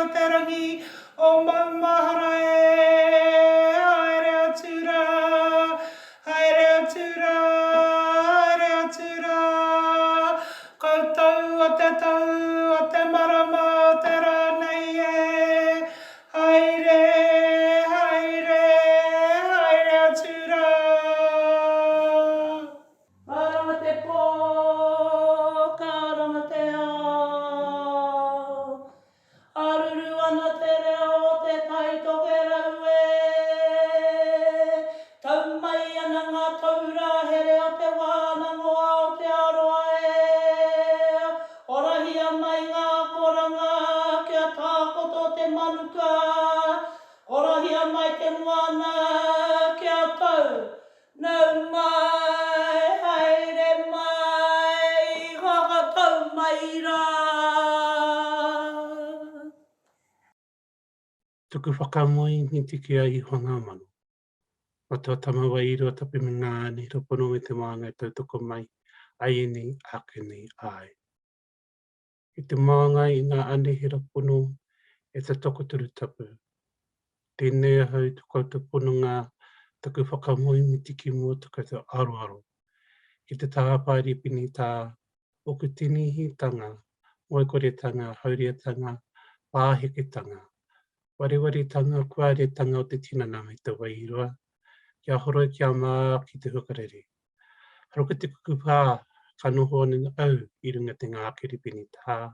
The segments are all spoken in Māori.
o te rangi o maumahara e haere atura, haere atura, haere atura. Koutou o te tau o te marama o te rānei e haere, haere, haere atura. Karama te pō, karama te ao. Aruru ana te reo o te taitoke rau e. Tau mai ana ngā taura here o te wānangoa o te aroa e. Orahia mai ngā koranga kia tākoto te manuka. Orahia mai te moana kia tau. Nau mai, haere mai, whakatau mai rā. Tuku whakamoi ni tiki ai whanga manu. O te tamawa i roa tapi me ngā ni ropono me te maanga e tautoko mai. Ai nei, ake nei, ai. I te maanga i ngā ane he ropono e te toko turu tapu. Tēnei ahau tuko te pono ngā tuku whakamoi me tiki mua tuko te aroaro. Ki te tāpāri pini tā oku tinihitanga, moikoretanga, hauriatanga, pāheketanga. Wariwaritanga, kuaretanga o te tinana me te wairoa. Kia horo kia mā ki te hukarere. Haroka te kukupā, ka noho ana au i runga te ngā kiripini tā.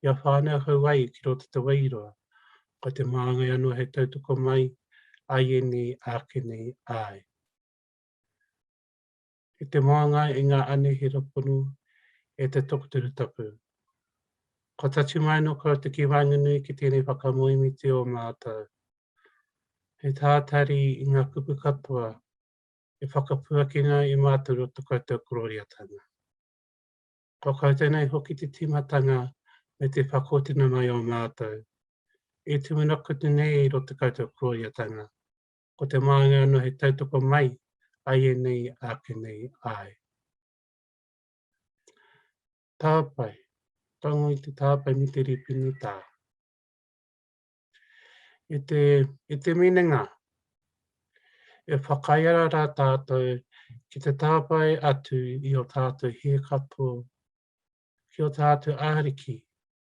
Ia whānau hau ai ki rota te wairoa. Ko te maangai anō hei tautoko mai, ai e nei, ake nei, ai. I te maangai i ngā ane he raponu e te tokoturu tapu. Ko tachi mai no ko te kiwanganui ki tēnei whakamoi mi te o mātou. He tātari i ngā kupu katoa, e whakapuakina i mātou roto koutou kororiatanga. Ko koutou nei hoki te timatanga me te whakotina mai o mātou. E tumanako te nei i roto koutou kororiatanga. Ko te maanga anō he tautoko mai, ai e nei, ake nei, ai. Tāpai, tango i te tāpai mi te ripini tā. E te minenga, e whakaiara rā tātou ki te tāpai atu i o tātou he katoa, ki o tātou āriki,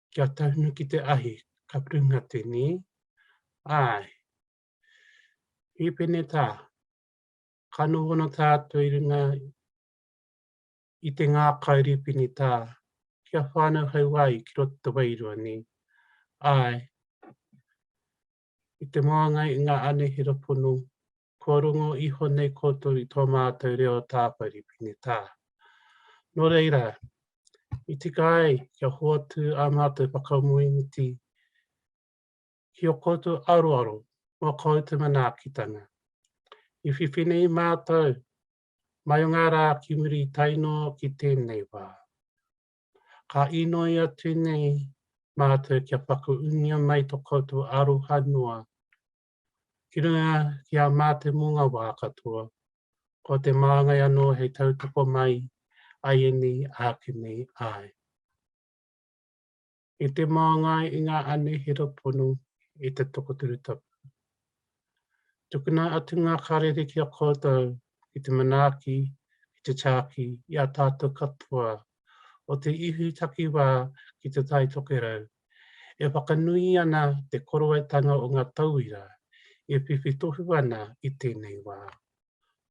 kia taunu ki te ahi, ka prunga te ni, ai. I pene tā, ka nohono tātou i runga i te ngā kairipini tā, kia whānau hau ai ki roto te wairua ni, ai. I te maangai i ngā ane he rapono, kua rongo iho nei koutou i tō mātou reo tāpari pini tā. Nō reira, i tika ai kia hoatu a mātou whakamuimiti, ki o koutou aroaro, o koutou manaakitanga. I whiwhinei mātou, mai o ngā rā ki muri taino ki tēnei wā. Ka inoi atu nei mātou kia whakaungia mai tō koutou aroha noa. Ki runga ki a mātou munga wā katoa, ko te maangai anō hei tautoko mai, ai e nei, ake nei, ai. I te maangai i ngā ane he rapono i te tokoturu tapu. Tukuna atu ngā karere ki a koutou, ki te manaaki, ki te chāki, i a tātou katoa, o te ihu takiwā ki te taitoke rau. E whakanui ana te koroetanga o ngā tauira, e whiwhi tohu ana i tēnei wā.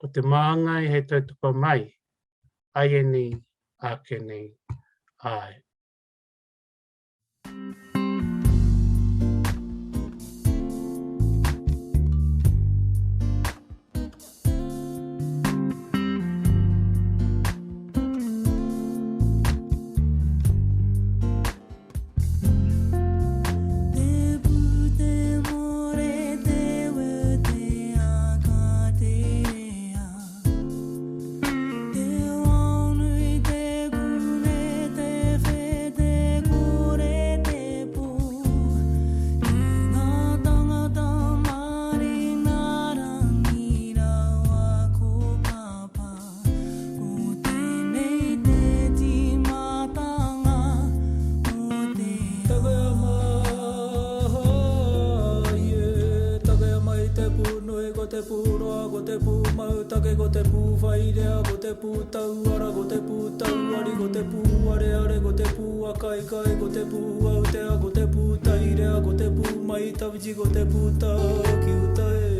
Ko te maangai hei tautoko mai, ai e nei, ake nei, ai. ke ko te pū whairea, ko te pū tauara, ko te pū tauari, ko te pū are, ko te pū akai, ko te pū autea, ko te pū tairea, ko te pū mai tawiti, ko te pū tā ki utae.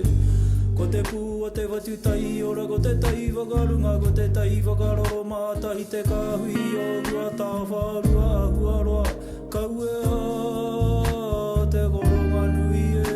Ko te pū o te watu tai ora, ko te tai whakarunga, ko te tai whakaroro mātahi te kāhui o rua tā whārua a kuaroa. Kaue a te koronga nui e.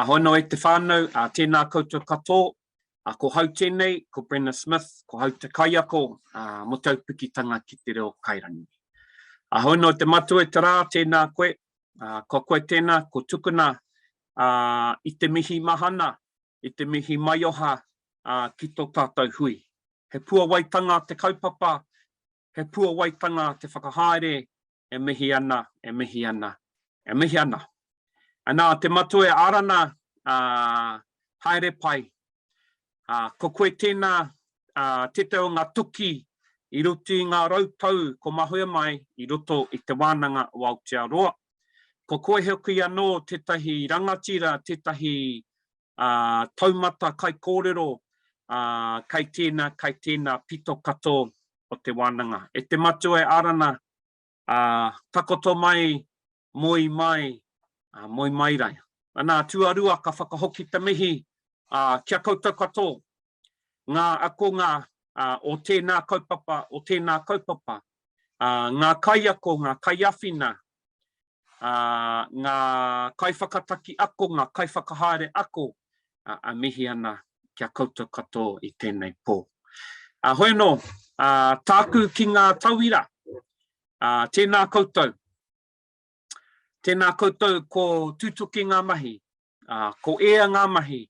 Hono e te whānau, tēnā koutou katoa, ko hau tēnei, ko Brenna Smith, ko hau te kaiako, mo taupukitanga ki te reo kairangi. Hono te matua te rā, tēnā koe, ko koe tēnā, ko tukuna, i te mihi mahana, i te mihi maioha ki tō tātou hui. He pua waitanga te kaupapa, he pua waitanga te whakahaere, e mihi ana, e mihi ana, e mihi ana. Anā te matua e arana, haere pai. Ko koe tēnā, te teo ngā tuki, i roto i ngā rautau, ko mahoia mai, i roto i te wānanga o Aotearoa. Ko koe hoki anō, tētahi rangatira, tētahi taumata kai kōrero, kai tēnā pito kato o te wānanga. E te matua e arana, takoto mai, moi mai rai. Anā tuarua ka whakahoki te mihi, kia koutou katoa. Ngā akonga o tēnā kaupapa, ngā kaiako, ngā kaiawhina, ngā kaiwhakataki ako, ngā kaiwhakahaere ako, a mihi ana kia koutou katoa i tēnei pō. Hoi no, tāku ki ngā tauira, tēnā koutou. Tēnā koutou ko tūtuki ngā mahi, ko ea ngā mahi,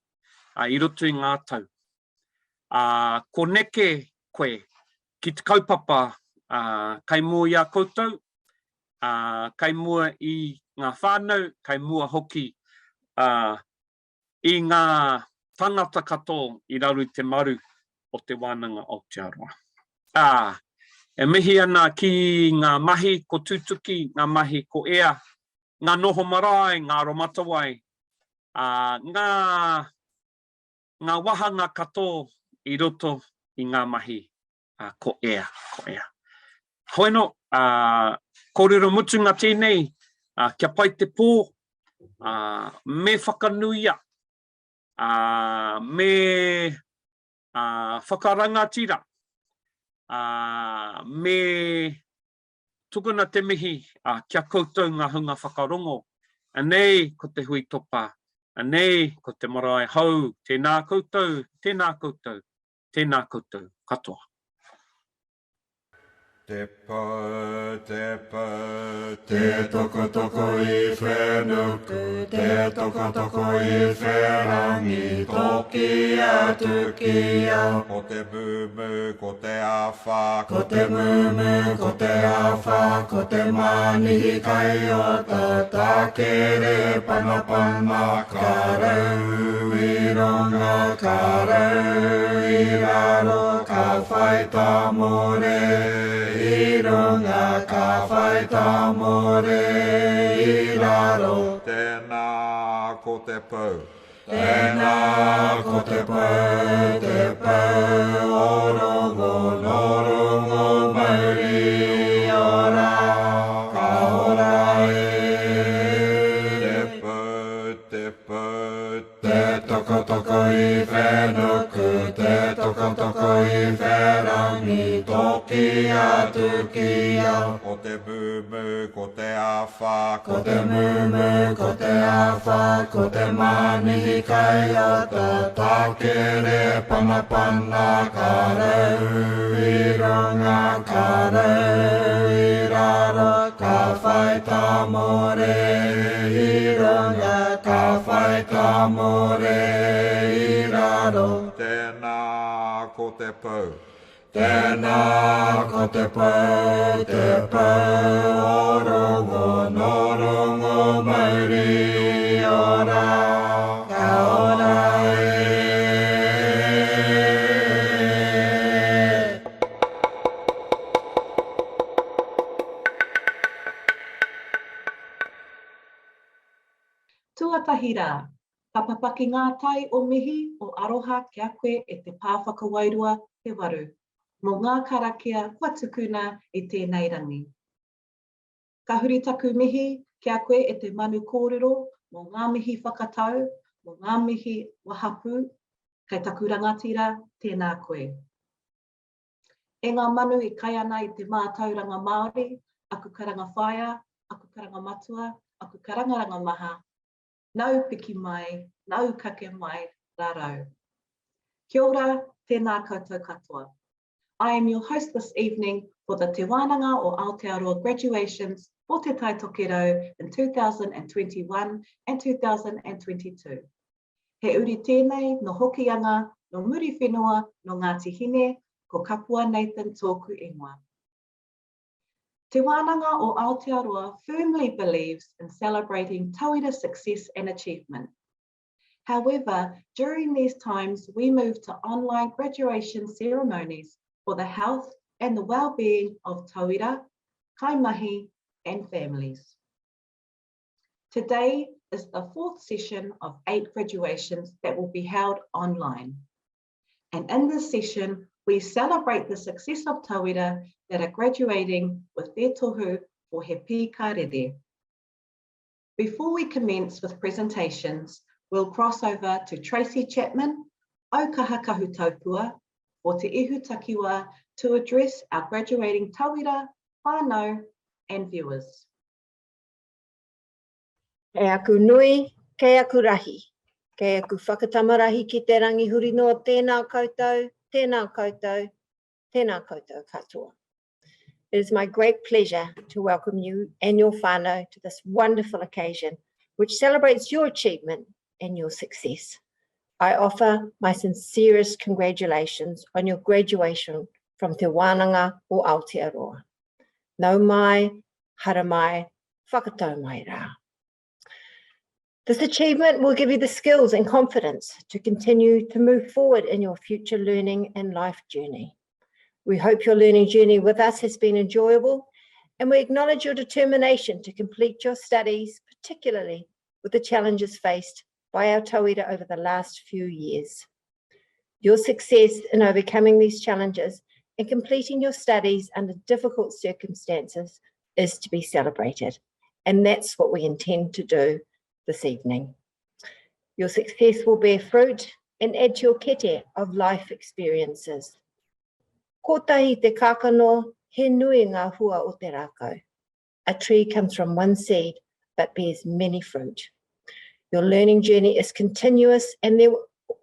i roto i ngā tau. Ko neke koe ki te kaupapa, kai mua i a koutou, kai mua i ngā whānau, kai mua hoki i ngā tangata katoa i raru te maru o te wānanga o Aotearoa. E mihi ana ki ngā mahi ko tūtuki, ngā mahi ko ea, ngā noho marae, ngā romatawai, ngā wahanga katoa i roto i ngā mahi ko ea. Hoi no, kōrero mutunga tēnei, kia pai te pō, me whakanuia, me whakarangatira, me tukuna te mihi, kia koutou ngā hunga whakarongo. Anei ko te hui topa, anei ko te marae hau, tēnā koutou, katoa. Te toko I whenuku, te toko I wherangi, toki a tuki a. Ko te mumu, ko te awha, ko te mumu, ko te awha, ko te manihi kai o ta takere panapana, karau I ronga, karau I raro, ka whai tā more. I runga ka whai tā more I raro. Tēnā ko te pau. Tēnā ko te pau, o rongo, no rongo. mauri ora ka ora te pu te toko I whenuku te toko I wherangi toki atu kia ko te mumu ko te awha ko te mumu ko te awha ko te manihi kai o te takere panapana ka rau I runga ka rau I raro ka whai ta more I runga ka whai ta more I raro tēnā ko te pau tēnā ko te pau orongo norongo mauri ora ka ora Tuatahi rā, ka papaki ngā tai o mihi o aroha kia koe e te pāwhakawairua te waru, mō ngā karakia kua tukuna i tēnei rangi. Ka huri taku mihi kia koe e te manu kōrero mō ngā mihi whakatau, mō ngā mihi wahapu, kei taku rangatira tēnā koe. E ngā manu I kai ana I te mātauranga Māori, aku karanga whaia, aku karanga matua, aku karangaranga maha, nau piki mai, nau kake mai, rārau. Kia ora, tēnā koutou katoa. I am your host this evening for the Te Wānanga o Aotearoa graduations for Te Tai Tokerau in 2021 and 2022. He uri tēnei no hokianga, no muri whenua, no Ngāti Hine, ko Kapua Nathan tōku ingoa. Te Wānanga o Aotearoa firmly believes in celebrating tauira success and achievement. However, during these times, we move to online graduation ceremonies for the health and the well-being of tauira, kaimahi, and families. Today is the 4th session of 8 graduations that will be held online. And in this session, we celebrate the success of tauira that are graduating with their tohu for he pī karere. Before we commence with presentations, we'll cross over to Tracy Chapman, o Kahakahu Taupua, for Te Ihu Takiwa to address our graduating tauira, whānau, and viewers. Kei aku nui, kei aku rahi. Kei aku whakatamarahi ki te rangihuri noa tēnā koutou, tēnā koutou, tēnā koutou katoa. It is my great pleasure to welcome you and your whānau to this wonderful occasion, which celebrates your achievement and your success. I offer my sincerest congratulations on your graduation from Te Wānanga o Aotearoa. Nau mai, hara mai, whakatau mai rā. This achievement will give you the skills and confidence to continue to move forward in your future learning and life journey. We hope your learning journey with us has been enjoyable, and we acknowledge your determination to complete your studies, particularly with the challenges faced by our tauira over the last few years. Your success in overcoming these challenges and completing your studies under difficult circumstances is to be celebrated, and that's what we intend to do this evening. Your success will bear fruit and add to your kete of life experiences. Kotahi te kakano, he nui ngā hua o te rākau. A tree comes from one seed, but bears many fruit. Your learning journey is continuous, and there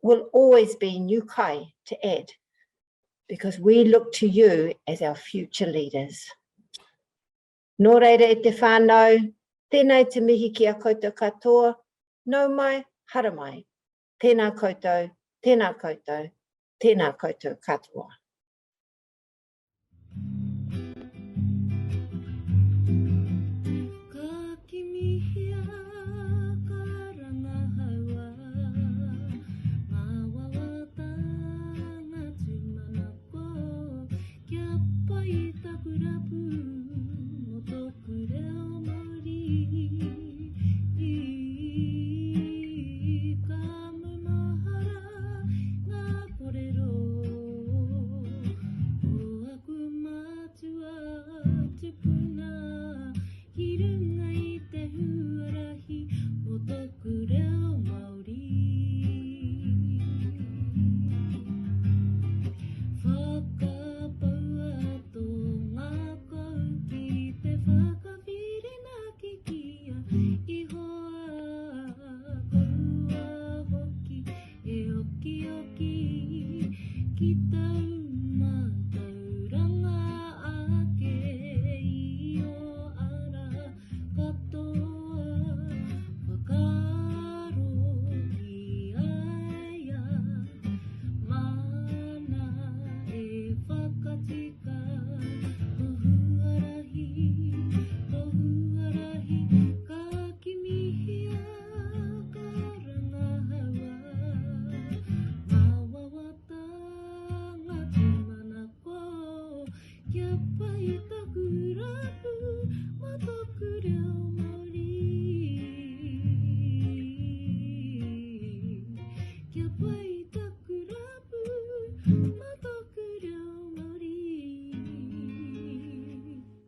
will always be new kai to add, because we look to you as our future leaders. Nō reira e te whānau, tēnei te mihi ki a koutou katoa, nau mai, hara mai. Tēnā koutou, tēnā koutou, tēnā koutou katoa.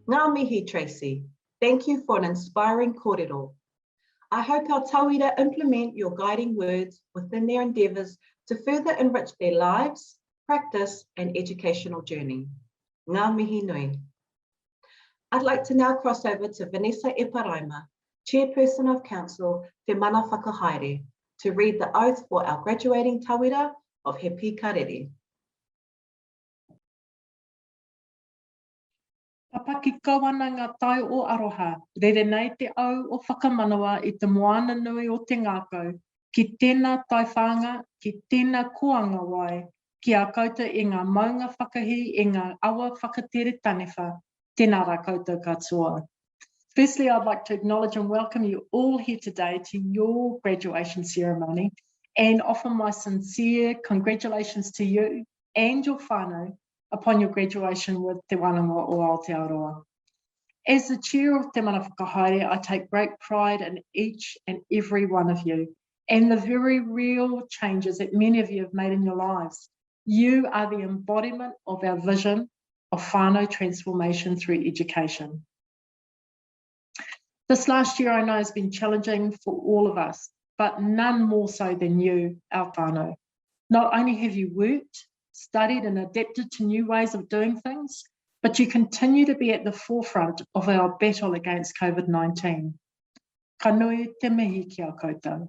Ngā mihi, Tracy. Thank you for an inspiring kōrero. I hope our tauira implement your guiding words within their endeavours to further enrich their lives, practice and educational journey. Ngā mihi nui. I'd like to now cross over to Vanessa Eparaima, Chairperson of Council Te Mana Whakahaere, to read the oath for our graduating tauira of He Pī Karere. Papaki kawana ngā tai o aroha, rere nei te au o whakamanawa i te moana nui o te ngākau, ki tēnā tai whanga, ki tēnā koanga wai, ki a koutou i ngā maunga whakahi, i ngā awa whakatere tanewha, tēnā rā koutou katoa. Firstly, I'd like to acknowledge and welcome you all here today to your graduation ceremony and offer my sincere congratulations to you and your whānau upon your graduation with Te Wānanga o Aotearoa. As the chair of Te Mana Whakahaere, I take great pride in each and every one of you and the very real changes that many of you have made in your lives. You are the embodiment of our vision of whānau transformation through education. This last year I know has been challenging for all of us, but none more so than you, our whānau. Not only have you worked, studied and adapted to new ways of doing things, but you continue to be at the forefront of our battle against COVID-19. Ka nui te mihi ki a koutou.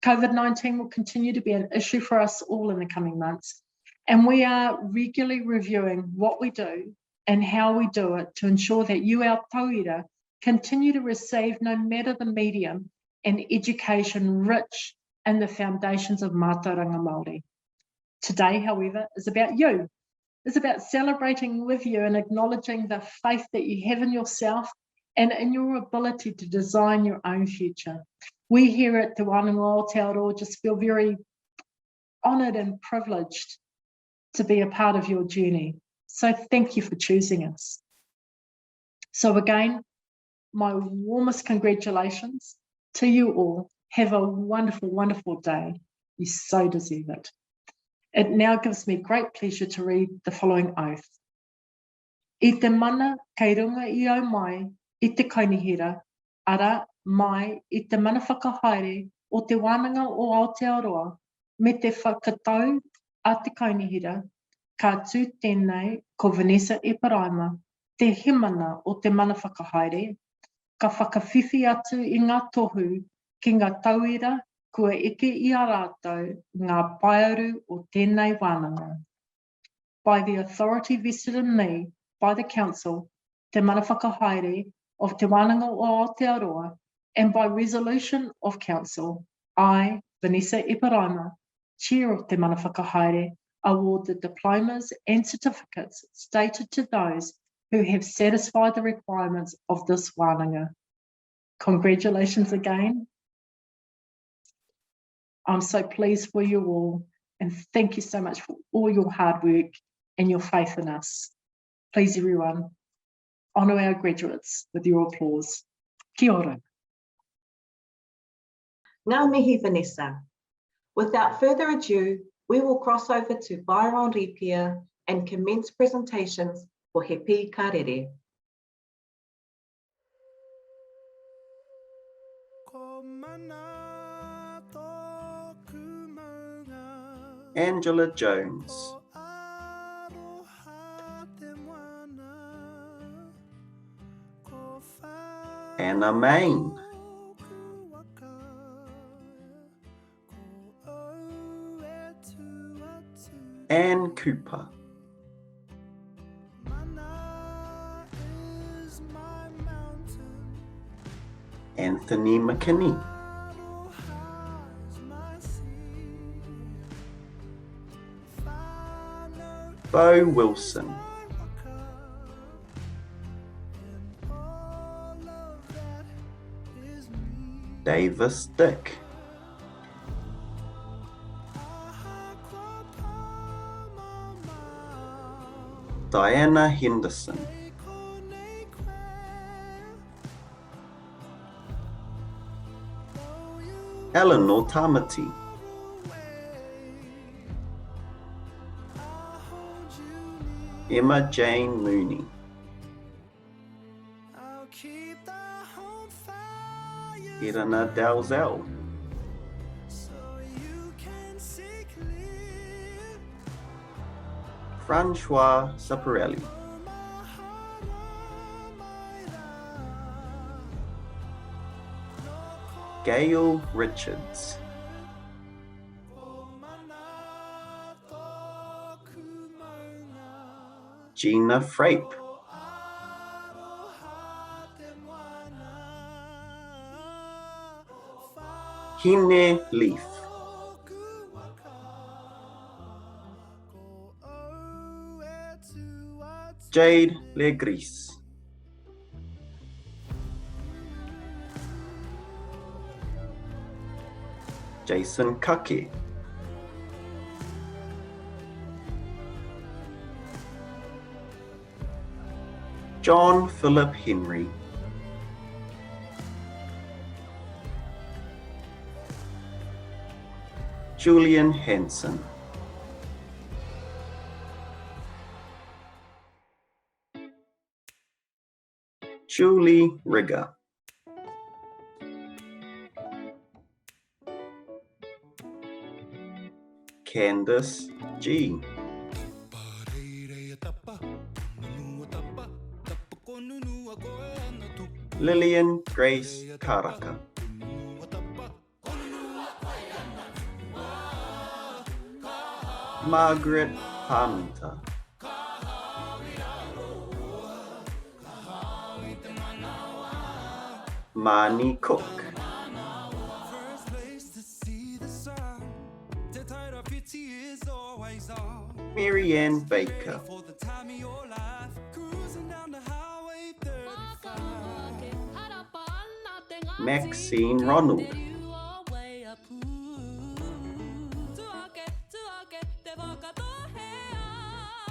COVID-19 will continue to be an issue for us all in the coming months, and we are regularly reviewing what we do and how we do it to ensure that you, our tauira, continue to receive, no matter the medium, an education rich in the foundations of mātauranga Māori. Today, however, is about you. It's about celebrating with you and acknowledging the faith that you have in yourself and in your ability to design your own future. We here at Te Wānanga o Aotearoa just feel very honoured and privileged to be a part of your journey. So thank you for choosing us. So again, my warmest congratulations to you all. Have a wonderful, wonderful day. You so deserve it. It now gives me great pleasure to read the following oath. I te mana kei runga I au mai, I te kainihira, ara mai I te mana whakahaere o te Wānanga o Aotearoa, me te whakatau a te kainihira, ka tū tēnei ko Vanessa Eparaima, te himana o te mana whakahaere, ka whakawhiwhi atu I ngā tohu ki ngā tauira kua eke I a rātou ngā paearu o tēnei wānanga. By the authority vested in me by the Council, Te Mana Whakahaere of Te Wānanga o Aotearoa, and by resolution of Council, I, Vanessa Eparaima, Chair of Te Mana Whakahaere, award the diplomas and certificates stated to those who have satisfied the requirements of this wānanga. Congratulations again. I'm so pleased for you all, and thank you so much for all your hard work and your faith in us. Please, everyone, honour our graduates with your applause. Kia ora. Ngā mihi, Vanessa. Without further ado, we will cross over to Byron Ripia and commence presentations for He Pī Karere. Angela Jones. Anna Main. Anne Cooper. Anthony McKinney. Bo Wilson. Davis Dick. Diana Henderson. Eleanor Tamati. Emma Jane Mooney. Irina Dalzell. Francois Saparelli. Gail Richards. Gina Frape. Hine Leaf. Jade Legris. Jason Kake. John Philip Henry. Julian Henson. Julie Rigger. Candace G. Lillian Grace Karaka. Margaret Parminter. Marnie Cook. Marianne Baker. Maxine Ronald.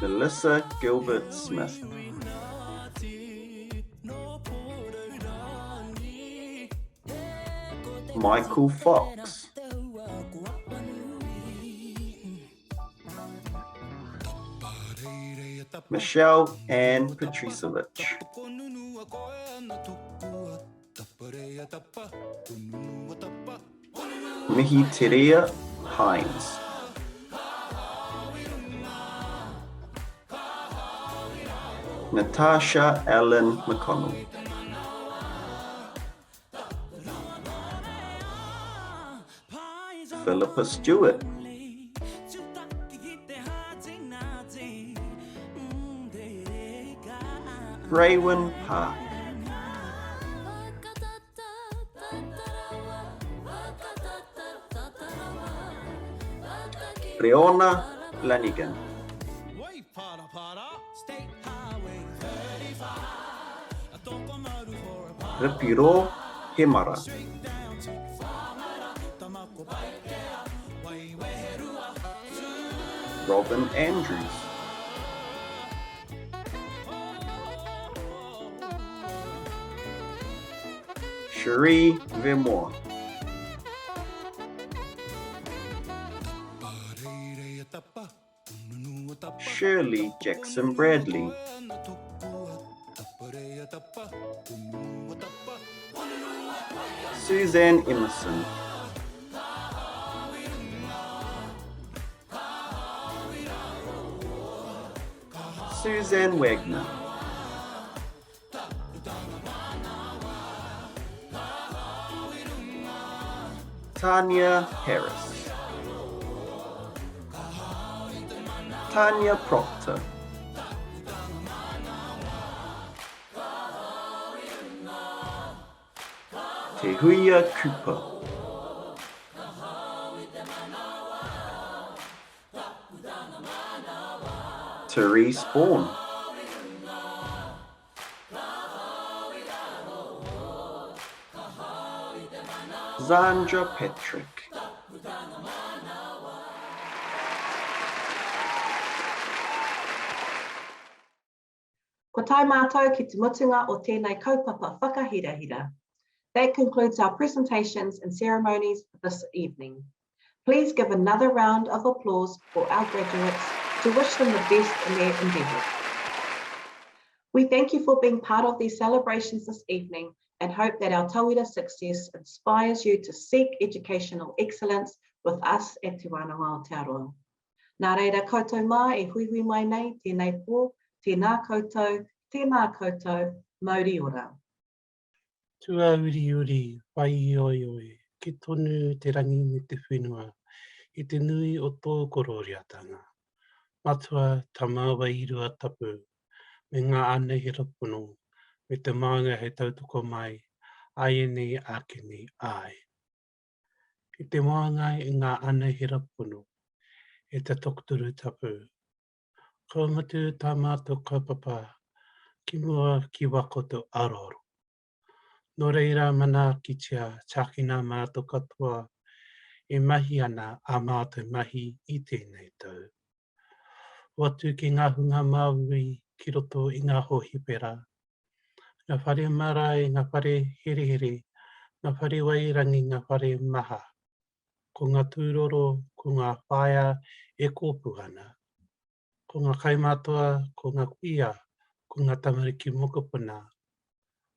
Melissa Gilbert Smith. Michael Fox. Michelle Ann Patricevich. Mihiteria Hines. Natasha Ellen McConnell. Philippa Stewart. Raywin Park. Breonna Lanigan. Rapiro Himara. Robin Andrews. Cherie Vermour. Shirley Jackson Bradley. Suzanne Emerson. Suzanne Wagner. Tanya Harris. Tanya Proctor. Tehuya Cooper. Therese Bourne. Zandra Petrick. Ko tai mātou ki te mutunga o tēnei kaupapa whakahirahira. That concludes our presentations and ceremonies this evening. Please give another round of applause for our graduates to wish them the best in their endeavours. We thank you for being part of these celebrations this evening and hope that our tauira success inspires you to seek educational excellence with us at Te Wānau Aotearoa. Nā reira koutou mā e hui mai nei, tēnei pō, tēnā koutou, mauri ora. Tua uri, wai oi, ki tonu te rangi me te whenua, i te nui o tō kororiatanga. Matua ta māua irua tapu, me ngā ane he rapono, me te maanga he tautoko mai, ai nei ake nei ai. I te maanga i ngā ane he rapono, e te tokuturu tapu. Ko matu tā mātou kaupapa, ki mua ki wakoto aroro. Nō reira mana ki tia chākina mātou katoa, e mahi ana a mātou mahi i tēnei tau. Watu ki ngā hunga māui ki roto i ngā hohipera. Ngā whare marae, ngā whare here, ngā whare wairangi, ngā whare maha. Ko ngā tūroro, ko ngā whaia e kōpu ana. Ko ngā kaimatoa, ko ngā kuia, ko ngā tamariki mokopuna.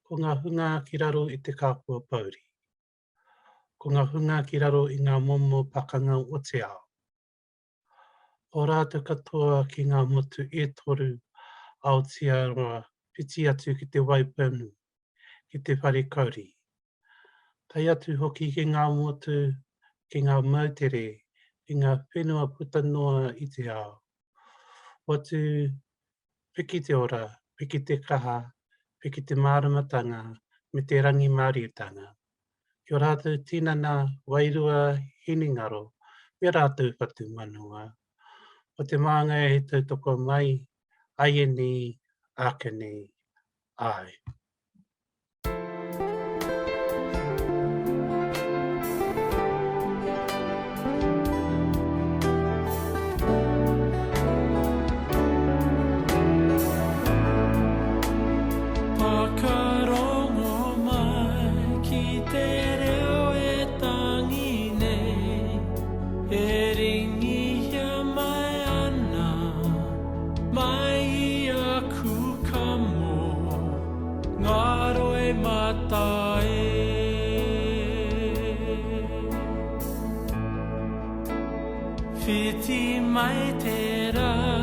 Ko ngā hunga ki raro i te kāpua pauri. Ko ngā hunga ki raro i ngā momo pakanga o te ao. O rātou katoa ki ngā motu e toru Aotearoa, piti atu ki te waipunu, ki te whare kauri. Tai atu hoki ki ngā motu, ki ngā mautere, ki ngā whenua putanoa i te ao. Watu, piki te ora, piki te kaha, piki te māramatanga, me te rangi māriatanga. Kia rātou tinana, wairua, hiningaro, me rātou whatu manua. O te maanga e he tautoko mai, ai e ni, ake ni, ai. Whiti mai te rā